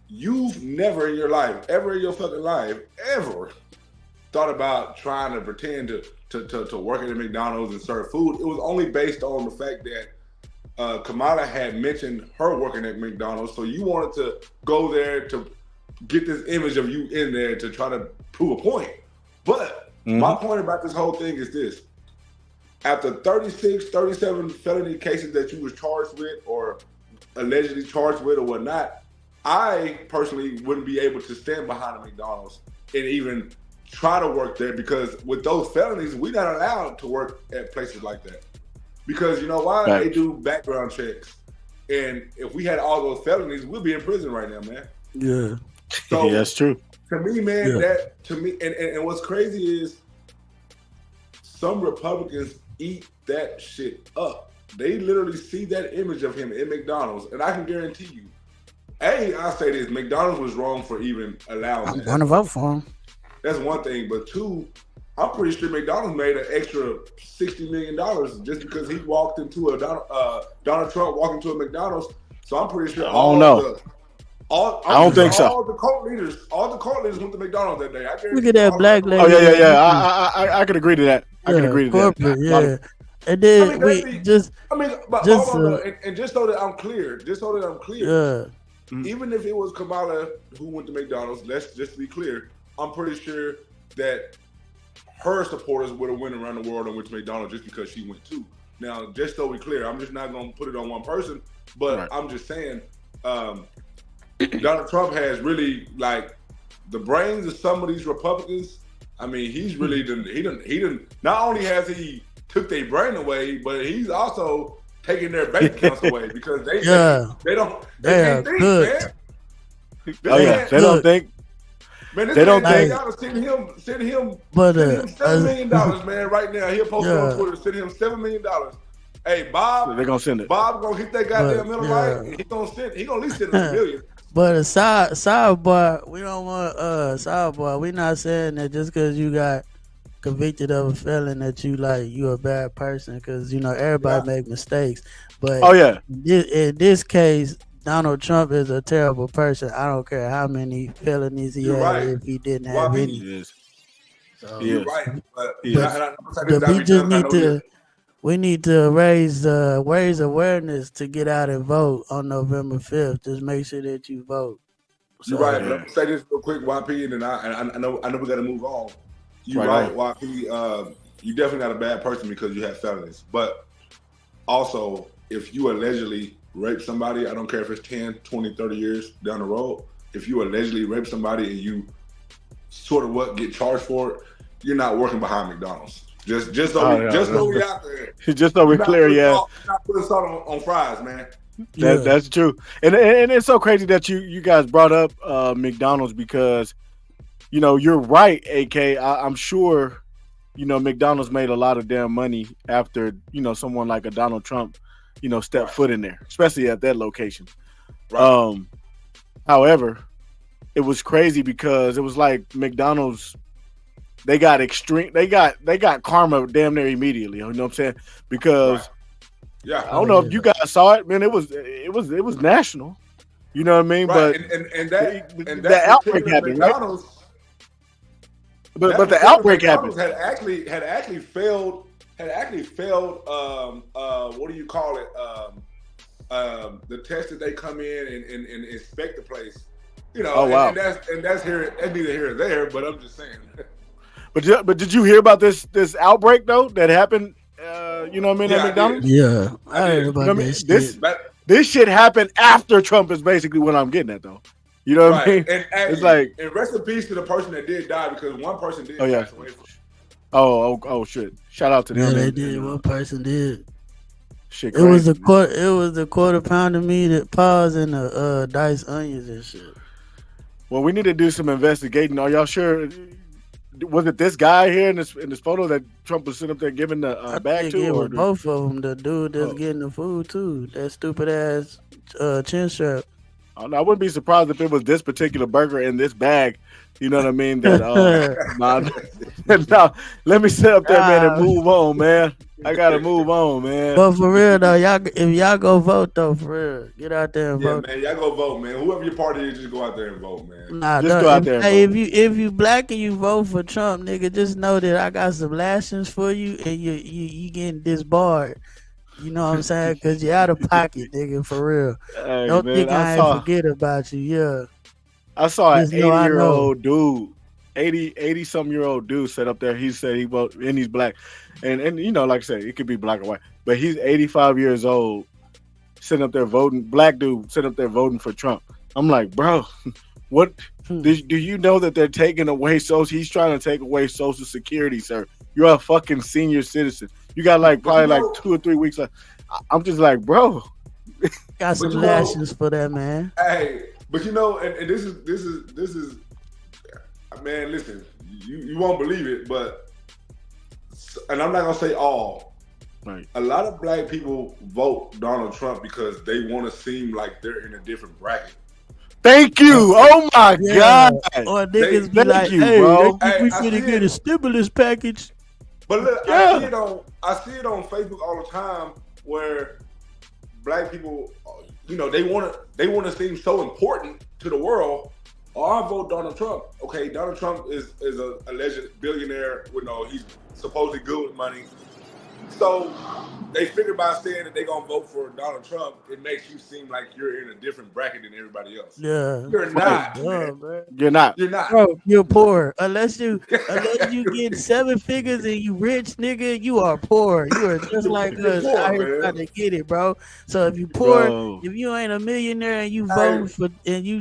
Speaker 3: You've never in your life, ever in your fucking life, ever thought about trying to pretend to work at a McDonald's and serve food. It was only based on the fact that Kamala had mentioned her working at McDonald's, so you wanted to go there to get this image of you in there to try to prove a point. But my point about this whole thing is this. After 36, 37 felony cases that you was charged with or allegedly charged with or whatnot, I personally wouldn't be able to stand behind a McDonald's and even try to work there, because with those felonies, we're not allowed to work at places like that. Because you know why? Right. They do background checks. And if we had all those felonies, we'd be in prison right now, man.
Speaker 2: Yeah.
Speaker 3: So
Speaker 1: yeah, that's true.
Speaker 3: To me, man, and what's crazy is some Republicans eat that shit up. They literally see that image of him in McDonald's, and I can guarantee you, I'll say this, McDonald's was wrong for even allowing that.
Speaker 2: I'm going to vote for him.
Speaker 3: That's one thing. But two, I'm pretty sure McDonald's made an extra $60 million just because he walked into a Donald Trump walked into a McDonald's. So I'm pretty sure
Speaker 1: I don't think so.
Speaker 3: All the cult leaders went to McDonald's that day.
Speaker 2: Look at that black lady.
Speaker 1: Oh yeah. I could agree to that. I can agree to
Speaker 2: corporate,
Speaker 1: that.
Speaker 2: Yeah. And then just
Speaker 3: so that I'm clear,
Speaker 2: yeah.
Speaker 3: Even if it was Kamala who went to McDonald's, let's just be clear, I'm pretty sure that her supporters would have went around the world and went to McDonald's just because she went too. Now, just so we're clear, I'm just not going to put it on one person. But I'm just saying, Donald Trump has really like the brains of some of these Republicans. I mean, he's really he done. Not only has he took their brain away, but he's also taking their bank accounts away because they can't think, man.
Speaker 1: They don't think.
Speaker 3: Man, this
Speaker 1: they don't
Speaker 3: man,
Speaker 1: think.
Speaker 3: y'all send him $7 million, man, right now. He'll post it on Twitter, send him $7 million. Hey, Bob,
Speaker 1: they're gonna send it.
Speaker 3: Bob gonna hit that goddamn middle right, and he gonna at least send him $1 million.
Speaker 2: But a sidebar, we don't want sidebar. We not saying that just because you got convicted of a felon that you a bad person, because everybody make mistakes. But in this case, Donald Trump is a terrible person. I don't care how many felonies he had if he didn't have any.
Speaker 3: You're right. But
Speaker 2: we need to raise awareness to get out and vote on November 5th. Just make sure that you vote.
Speaker 3: You're right. But I'm gonna say this real quick, YP, and then I know we got to move on. You're right, YP. You definitely not a bad person because you have felonies. But also, if you allegedly rape somebody, I don't care if it's 10, 20, 30 years down the road, if you allegedly rape somebody and you sort of get charged for it, you're not working behind McDonald's. Just so we out there.
Speaker 1: Just so we're clear,
Speaker 3: Not putting salt on fries, man.
Speaker 1: That's true. And it's so crazy that you guys brought up McDonald's because, you're right, AK. I'm sure, McDonald's made a lot of damn money after, someone like a Donald Trump step foot in there, especially at that location. Right. However, it was crazy because it was like McDonald's, they got karma damn near immediately. You know what I'm saying? Because I don't know if you guys saw it, man. It was national. You know what I mean?
Speaker 3: Right.
Speaker 1: But the outbreak happened, right? But the outbreak happened.
Speaker 3: Had actually failed. What do you call it? The test that they come in and inspect the place.
Speaker 1: Oh, wow.
Speaker 3: And that's neither here nor there. But I'm just saying.
Speaker 1: But did you hear about this outbreak though that happened? At McDonald's.
Speaker 2: Yeah, I heard about
Speaker 1: this shit happened after Trump is basically what I'm getting at though. You know what I mean?
Speaker 3: And
Speaker 1: it's like,
Speaker 3: and rest in peace to the person that did die because one person did pass away from it.
Speaker 1: Oh shit! Shout out to them.
Speaker 2: Yeah, they did. One person did.
Speaker 1: Shit,
Speaker 2: it was the quarter pounder meat that paws and the diced onions and shit.
Speaker 1: Well, we need to do some investigating. Are y'all sure? Was it this guy here in this photo that Trump was sitting up there giving the bag to?
Speaker 2: Or both of them. The dude that's getting the food too. That stupid ass chin strap.
Speaker 1: I wouldn't be surprised if it was this particular burger in this bag. You know what I mean? That no, let me sit up there, man, and move on, man. I gotta move on, man.
Speaker 2: But for real though, if y'all go vote though, for real, get out there and vote.
Speaker 3: Yeah, man, y'all go vote, man. Whoever your party is, just go out there and vote, man.
Speaker 2: Nah,
Speaker 1: just go out there.
Speaker 2: Hey, if you black and you vote for Trump, nigga, just know that I got some lashings for you, and you getting disbarred. You know what I'm saying? Because you're out of pocket, nigga, for real.
Speaker 1: Hey,
Speaker 2: don't
Speaker 1: man,
Speaker 2: think I ain't forget about you, yeah.
Speaker 1: I saw an 80-year-old dude, 80-some-year-old dude sit up there. He said he voted, and he's black. And like I said, it could be black or white. But he's 85 years old, sitting up there voting, black dude sitting up there voting for Trump. I'm like, bro, what? Do you know that they're taking away he's trying to take away Social Security, sir. You're a fucking senior citizen. You got probably 2 or 3 weeks left. I'm just like, bro.
Speaker 2: Got some lashings for that, man.
Speaker 3: Hey, but and this is man, listen, you won't believe it, but and I'm not gonna say all.
Speaker 1: Right.
Speaker 3: A lot of black people vote Donald Trump because they want to seem like they're in a different bracket.
Speaker 1: Thank you. Oh my God.
Speaker 2: Or niggas be like, hey,
Speaker 1: bro.
Speaker 2: we finna get a stimulus package.
Speaker 3: But look, I see it on Facebook all the time where black people, they want to seem so important to the world. I vote Donald Trump. Okay, Donald Trump is a alleged billionaire. He's supposedly good with money. So they figure by saying that they're gonna vote for Donald Trump, it makes you seem like you're in a different bracket than everybody else.
Speaker 2: Yeah,
Speaker 3: You're not, man.
Speaker 2: bro.
Speaker 1: You're not.
Speaker 3: You're not.
Speaker 2: Bro, you're poor. Unless you get 7 figures and you rich, nigga, you are poor. You are just like
Speaker 3: You're
Speaker 2: us
Speaker 3: poor,
Speaker 2: out here
Speaker 3: man.
Speaker 2: trying to get it, bro. So if you poor,
Speaker 1: Bro.
Speaker 2: if you ain't a millionaire and you
Speaker 3: Hey.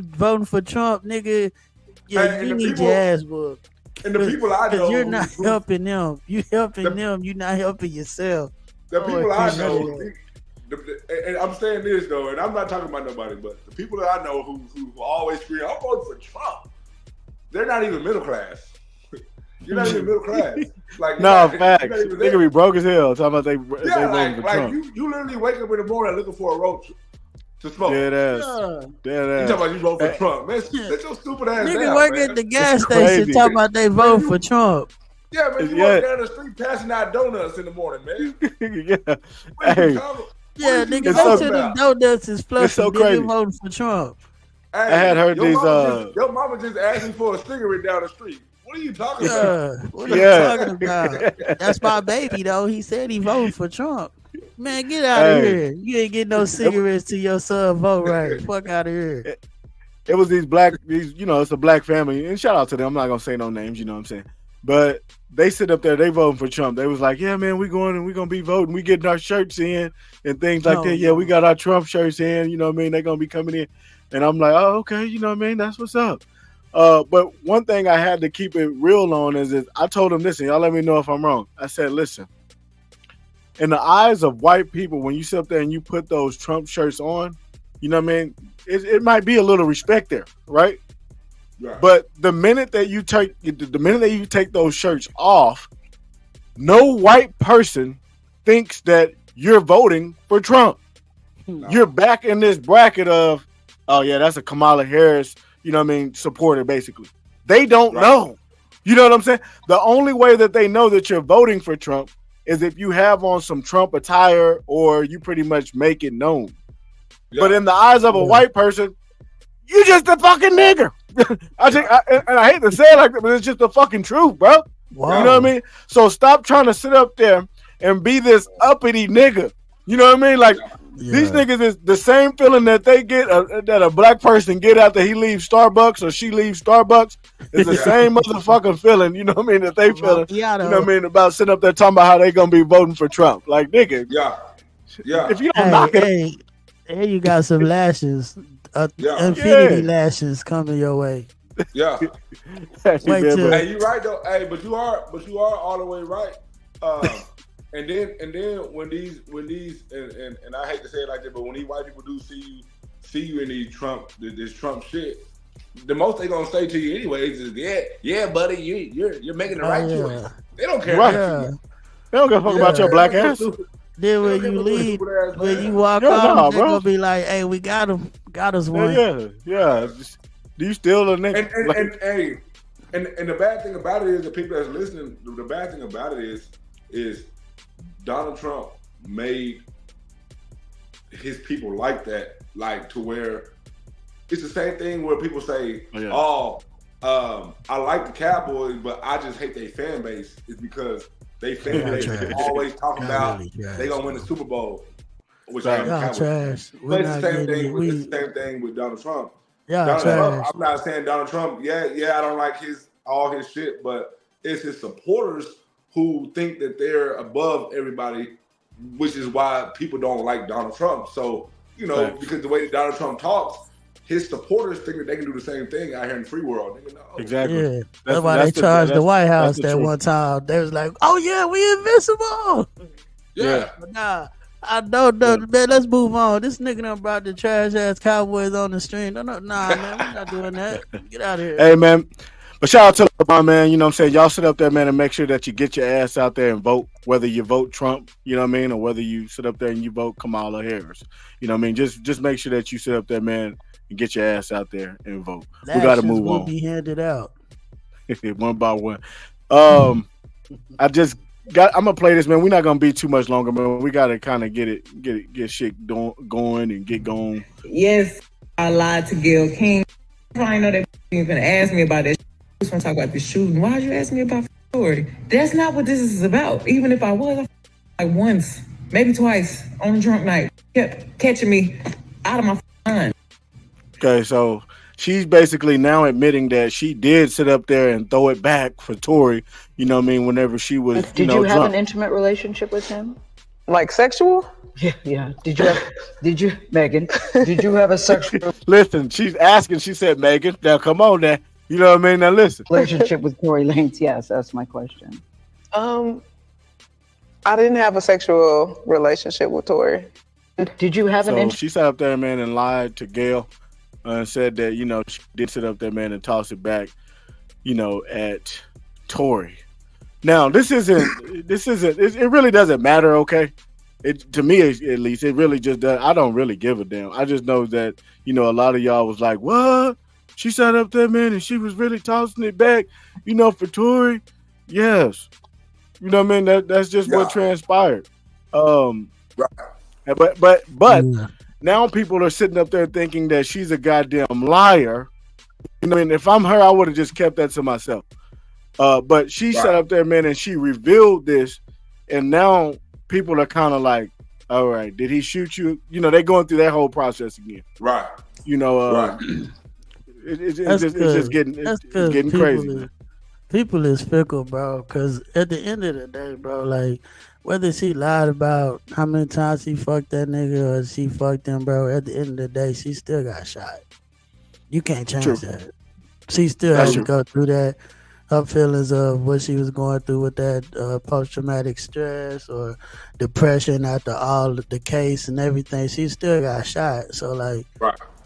Speaker 2: voting for Trump, nigga, yeah,
Speaker 3: And
Speaker 2: you
Speaker 3: the
Speaker 2: need
Speaker 3: people-
Speaker 2: your ass whooped.
Speaker 3: And the people I know,
Speaker 2: Because you're not
Speaker 3: who-
Speaker 2: helping them. You helping them. You're not helping yourself.
Speaker 3: the people I
Speaker 2: can't
Speaker 3: know,
Speaker 2: do
Speaker 3: and I'm saying this though, and I'm not talking about nobody, but the people that I know who always scream, I'm voting for Trump. They're not even middle class. You're not even middle class. Like
Speaker 1: No,
Speaker 3: you're
Speaker 1: facts.
Speaker 3: not even
Speaker 1: Nigga
Speaker 3: there.
Speaker 1: be broke as hell. Talking about they
Speaker 3: Yeah,
Speaker 1: voting for
Speaker 3: like
Speaker 1: Trump.
Speaker 3: you literally wake up in the morning looking for a roach to smoke.
Speaker 1: Dead ass.
Speaker 2: Yeah.
Speaker 1: Dead
Speaker 3: You
Speaker 1: ass.
Speaker 3: talking about you vote for
Speaker 1: Hey.
Speaker 3: Trump, man? Let your stupid ass
Speaker 2: Nigga
Speaker 3: down,
Speaker 2: work
Speaker 3: man.
Speaker 2: at the gas
Speaker 1: crazy.
Speaker 2: station talking about they vote for Trump.
Speaker 3: Yeah, man, you
Speaker 1: Yeah.
Speaker 3: walk down the street passing out donuts in the morning, man.
Speaker 1: Yeah.
Speaker 3: What are
Speaker 1: Hey.
Speaker 3: you talking-
Speaker 2: Yeah,
Speaker 3: what are you
Speaker 2: nigga,
Speaker 3: talking
Speaker 2: they
Speaker 3: about?
Speaker 2: said them donuts is fluffy.
Speaker 1: It's so
Speaker 2: Nigga
Speaker 1: crazy.
Speaker 2: voting for Trump.
Speaker 3: Hey,
Speaker 1: I had heard
Speaker 3: your
Speaker 1: these,
Speaker 3: your mama just asked me for a cigarette down the street. What are you talking about?
Speaker 2: Yeah, what are you
Speaker 1: Yeah.
Speaker 2: talking about? That's my baby though. He said he voted for Trump. Man, get out of
Speaker 1: Hey.
Speaker 2: here. You ain't getting no cigarettes till your son vote right. Fuck out of here.
Speaker 1: It was these, it's a black family, and shout out to them. I'm not gonna say no names, you know what I'm saying? But they sit up there, they voting for Trump. They was like, yeah, man, we going and we gonna be voting. We getting our shirts in and things like that. Yeah, we got our Trump shirts in. You know what I mean? They gonna be coming in, and I'm like, oh, okay, you know what I mean? That's what's up. But one thing I had to keep it real on is I told them, listen, y'all let me know if I'm wrong. I said, listen, in the eyes of white people, when you sit up there and you put those Trump shirts on, you know what I mean? It might be a little respect there, right?
Speaker 3: Yeah.
Speaker 1: But the minute that you take those shirts off, no white person thinks that you're voting for Trump.
Speaker 3: No.
Speaker 1: You're back in this bracket of, oh yeah, that's a Kamala Harris, you know what I mean, supporter basically. They don't know. You know what I'm saying? The only way that they know that you're voting for Trump is if you have on some Trump attire or you pretty much make it known.
Speaker 3: Yeah.
Speaker 1: But in the eyes of a white person, you just a fucking nigger. I hate to say it like that, but it's just the fucking truth, bro.
Speaker 2: Wow.
Speaker 1: You know what I mean? So stop trying to sit up there and be this uppity nigga. You know what I mean? Like these niggas is the same feeling that they get that a black person get after he leaves Starbucks or she leaves Starbucks is the same motherfucking feeling. You know what I mean? That they feeling. You know what I mean? About sitting up there talking about how they gonna be voting for Trump. Like nigga.
Speaker 3: Yeah.
Speaker 1: If you don't knock it.
Speaker 2: Hey, here you got some lashes.
Speaker 3: Yeah.
Speaker 2: Infinity lashes coming your way.
Speaker 3: Yeah.
Speaker 2: Wait till
Speaker 3: Hey, you right though. Hey, but you are all the way right. And then when these and I hate to say it like that, but when these white people do see you in these this Trump shit, the most they gonna say to you anyways is yeah, buddy, you're making the right choice. They don't care.
Speaker 1: Right.
Speaker 2: yeah.
Speaker 1: They don't give a fuck about your black ass.
Speaker 2: Then when you leave, when you walk off, they're gonna be like, "Hey, we got him, got us one."
Speaker 1: Yeah. Do you still a nigga?
Speaker 3: And the bad thing about it is the people that's listening. The bad thing about it is Donald Trump made his people like that, like to where it's the same thing where people say, I like the Cowboys, but I just hate their fan base. It's because they fan base is always talking about they gonna win the Super Bowl, which I am
Speaker 2: trash.
Speaker 3: But it's the same thing. It's the same thing with Donald Trump.
Speaker 2: Donald
Speaker 3: Trump, I'm not saying Donald Trump. Yeah, I don't like all his shit, but it's his supporters who think that they're above everybody, which is why people don't like Donald Trump. So because the way that Donald Trump talks, his supporters think that they can do the same thing out here in the free world.
Speaker 1: Exactly.
Speaker 2: Yeah. That's why they charged the White House that one time. They was like, "Oh yeah, we invincible."
Speaker 3: Yeah.
Speaker 2: But nah, I don't know, man. Let's move on. This nigga done brought the trash ass Cowboys on the stream. Nah, man, we're not doing that. Get out of here.
Speaker 1: Hey, man. But shout out to LeBron, man. You know what I'm saying? Y'all sit up there, man, and make sure that you get your ass out there and vote, whether you vote Trump, you know what I mean, or whether you sit up there and you vote Kamala Harris. You know what I mean? Just make sure that you sit up there, man, and get your ass out there and vote. We got to move on.
Speaker 2: Be handed out.
Speaker 1: One by one. I'm gonna play this, man. We're not gonna be too much longer, man. We gotta kind of get shit going and get going.
Speaker 6: Yes, I lied to Gail King. I know that you're gonna ask me about that. I was gonna talk about the shooting. Why'd you ask me about story? That's not what this is about. Even if I was, like once, maybe twice on a drunk night. Kept catching me out of my mind.
Speaker 1: Okay, so she's basically now admitting that she did sit up there and throw it back for Tory. You know what I mean? Whenever she was,
Speaker 7: Did you have
Speaker 1: drunk.
Speaker 7: an intimate relationship with him?
Speaker 8: Like sexual?
Speaker 7: Yeah. Did you, Megan? Did you have a sexual
Speaker 1: Listen, she's asking. She said, "Megan, now come on, now." You know what I mean? Now listen.
Speaker 7: relationship with Tory Lanez? Yes, that's my question.
Speaker 8: I didn't have a sexual relationship with Tory.
Speaker 7: Did you have an
Speaker 1: So
Speaker 7: intimate?
Speaker 1: she sat up there, man, and lied to Gail, and said that she did sit up there, man, and toss it back, at Tory. Now this isn't. It really doesn't matter, okay? To me, at least, it really just does. I don't really give a damn. I just know that a lot of y'all was like, "What? She sat up there, man, and she was really tossing it back, for Tory." Yes, you know what I mean. That's just what transpired.
Speaker 3: Right.
Speaker 1: But now people are sitting up there thinking that she's a goddamn liar. If I'm her, I would have just kept that to myself. But she sat up there, man, and she revealed this, and now people are kind of like, all right, did he shoot you? They're going through that whole process again.
Speaker 3: Right.
Speaker 1: Right. It's just getting crazy.
Speaker 2: People is fickle, bro. Because at the end of the day, bro, like whether she lied about how many times she fucked that nigga or she fucked him, bro, at the end of the day, she still got shot. You can't change that. She still has to go through that. Her feelings of what she was going through with that post-traumatic stress or depression after all the case and everything, she still got shot. So, like,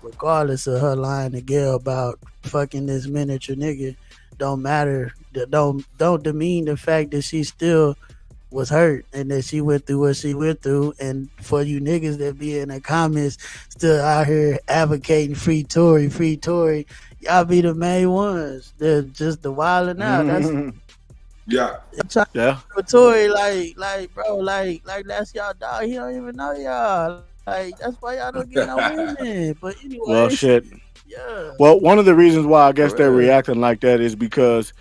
Speaker 2: regardless of her lying to Gail about fucking this miniature nigga, don't matter. Don't demean the fact that she still was hurt and that she went through what she went through. And for you niggas that be in the comments still out here advocating free Tory, y'all be the main ones. They're just the wilding out. That's for Tory, like bro, like that's y'all dog. He don't even know y'all. Like that's why y'all don't get no women. But anyway,
Speaker 1: well, shit.
Speaker 2: Yeah.
Speaker 1: Well, one of the reasons why I guess they're reacting like that is because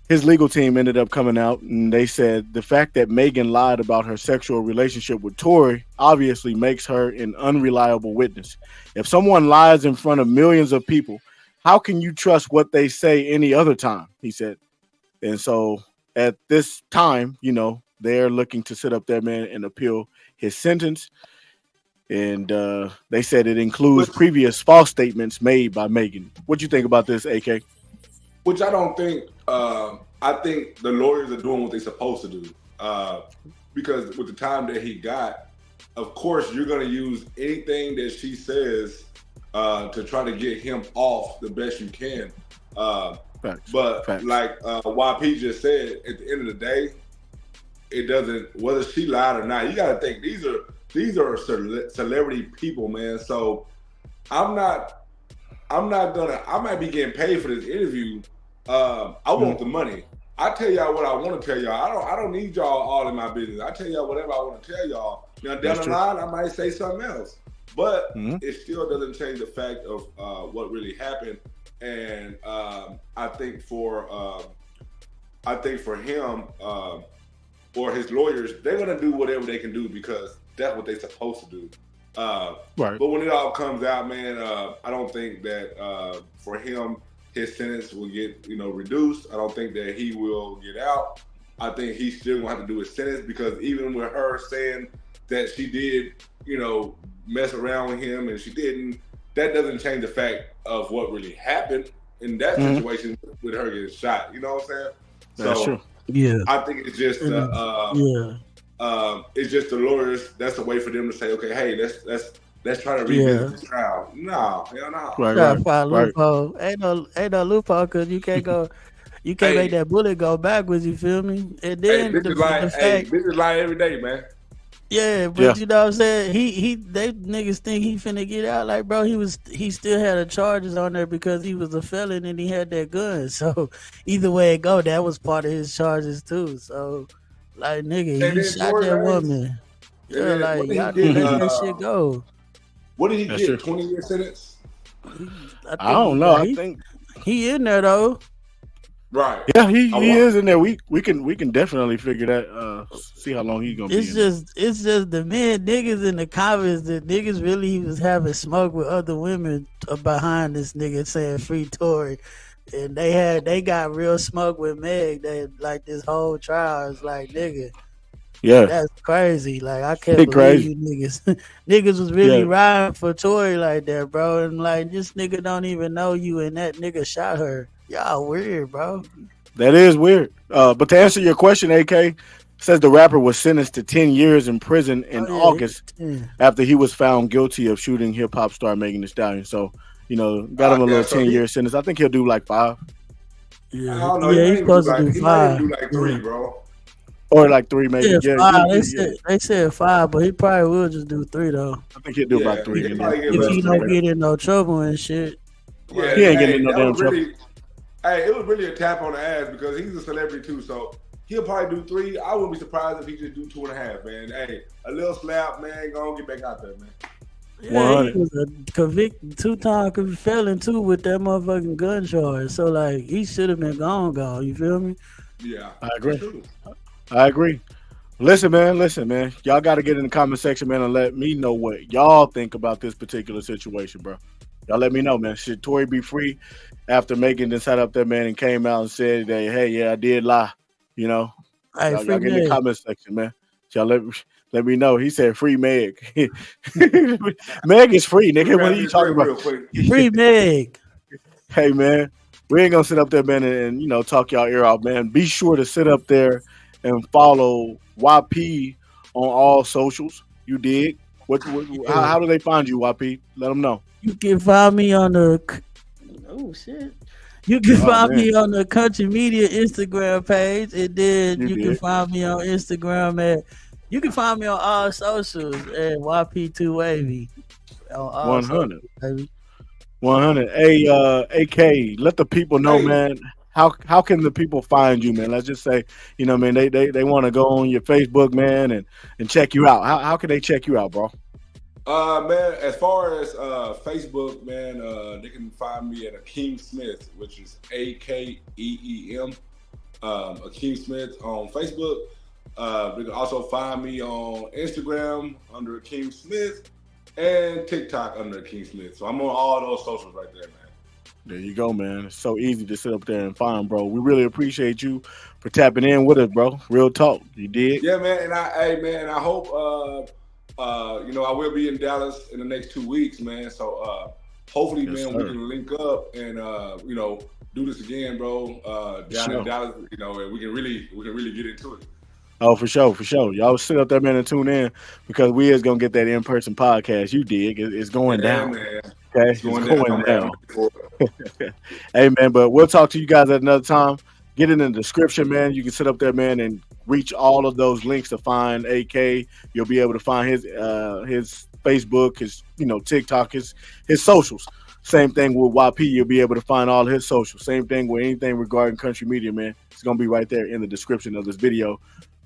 Speaker 1: his legal team ended up coming out and they said the fact that Megan lied about her sexual relationship with Tory obviously makes her an unreliable witness. If someone lies in front of millions of people, how can you trust what they say any other time? He said. And so at this time, they're looking to sit up there, man, and appeal his sentence. And they said it includes previous false statements made by Megan. What do you think about this, AK?
Speaker 3: Which I don't think. I think the lawyers are doing what they're supposed to do. Because with the time that he got, of course, you're going to use anything that she says to try to get him off the best you can. Facts. Like YP just said, at the end of the day, it doesn't, whether she lied or not, you got to think these are celebrity people, man. So I might be getting paid for this interview. I want the money. I tell y'all what I want to tell y'all. I don't need y'all all in my business. I tell y'all whatever I want to tell y'all. Now down the line, I might say something else, but it still doesn't change the fact of what really happened. And I think for him or his lawyers, they're gonna do whatever they can do because that's what they're supposed to do. But when it all comes out, man, I don't think that for him, his sentence will get reduced. I don't think that he will get out. I think he's still gonna have to do his sentence because even with her saying that she did, mess around with him and she didn't, that doesn't change the fact of what really happened in that situation with her getting shot. You know what I'm saying?
Speaker 1: That's true.
Speaker 2: Yeah.
Speaker 3: I think it's just it's just the lawyers. That's a way for them to say, okay, hey, let's try to revisit this trial. No, hell no.
Speaker 2: Loophole. Ain't no loophole because you can't go. You can't make that bullet go backwards. You feel me? And then
Speaker 3: this is lying every day, man.
Speaker 2: Yeah, but you know what I'm saying? They niggas think he finna get out. Like, bro, he still had the charges on there because he was a felon and he had that gun. So either way it go, that was part of his charges too. So like, nigga, he shot that woman. Yeah, like y'all let that shit go.
Speaker 3: What did he get? 20-year sentence?
Speaker 1: I don't know. I think
Speaker 2: he in there though.
Speaker 3: Right.
Speaker 1: Yeah, he is in there. We can definitely figure that. See how long he's gonna be.
Speaker 2: It's just the men niggas in the comments that niggas really was having smoke with other women behind this nigga saying free Tory, and they got real smoke with Meg. That like this whole trial is like nigga.
Speaker 1: Yeah,
Speaker 2: That's crazy. Like I can't believe you niggas. Niggas was really riding for Tory like that, bro. And like this nigga don't even know you, and that nigga shot her. Y'all weird, bro.
Speaker 1: That is weird. But to answer your question, AK says the rapper was sentenced to 10 years in prison in August after he was found guilty of shooting hip hop star Megan Thee Stallion. So, got him a little 10-year sentence. I think he'll do like 5.
Speaker 3: Yeah, I don't know.
Speaker 2: He's supposed to do 5.
Speaker 3: He might do like 3, bro.
Speaker 1: Or like 3, maybe.
Speaker 2: Yeah, 5. They said 5, but he probably will just do 3 though.
Speaker 1: I think he'll do about 3.
Speaker 2: If he don't get in no trouble and shit.
Speaker 3: Yeah,
Speaker 1: he ain't getting in no damn trouble.
Speaker 3: Hey, it was really a tap on the ass because he's a celebrity too, so he'll probably do 3. I wouldn't be surprised if he just do 2.5, man. Hey, a little slap, man. Go on, get back out there, man.
Speaker 2: Yeah, he was a convicted 2-time felon too with that motherfucking gun charge. So like he should have been gone. You feel me?
Speaker 3: Yeah,
Speaker 1: I agree. Listen, man. Y'all got to get in the comment section, man, and let me know what y'all think about this particular situation, bro. Y'all let me know, man. Should Tory be free after Megan then sat up there, man, and came out and said that, hey, yeah, I did lie.
Speaker 2: Hey,
Speaker 1: y'all get in the comment section, man. Y'all let me know. He said free Meg. Meg is free, nigga. What are you talking about?
Speaker 2: Free Meg.
Speaker 1: Hey, man, we ain't gonna sit up there, man, and talk y'all ear off, man. Be sure to sit up there and follow YP on all socials. You dig? How do they find you, YP? Let them know.
Speaker 2: You can find me on the You can find me on the Country Media Instagram page, and then you can find me on Instagram you can find me on all socials at YP2Wavy.
Speaker 1: 100. 100. Hey, AK, let the people know, man. How can the people find you, man? Let's just say, man, they want to go on your Facebook, man, and check you out. How can they check you out, bro?
Speaker 3: Man, as far as Facebook, man, they can find me at Akeem Smith, which is AKEEM, Akeem Smith on Facebook. They can also find me on Instagram under Akeem Smith and TikTok under Akeem Smith. So I'm on all those socials right there, man.
Speaker 1: There you go, man. It's so easy to sit up there and find, bro. We really appreciate you for tapping in with us, bro. Real talk. You did?
Speaker 3: Yeah, man. And I hope I will be in Dallas in the next 2 weeks, man. So hopefully, we can link up and do this again, bro. Down in Dallas, and we can really get into it.
Speaker 1: Oh, for sure. Y'all sit up there, man, and tune in because we is gonna get that in-person podcast. You dig? It's going down.
Speaker 3: Man.
Speaker 1: Okay, it's going down. Hey, man, but we'll talk to you guys at another time. Get in the description, man. You can sit up there, man, and reach all of those links to find AK. You'll be able to find his Facebook, his TikTok, his socials. Same thing with YP. You'll be able to find all his socials. Same thing with anything regarding country media, man. It's gonna be right there in the description of this video.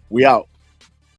Speaker 1: We out.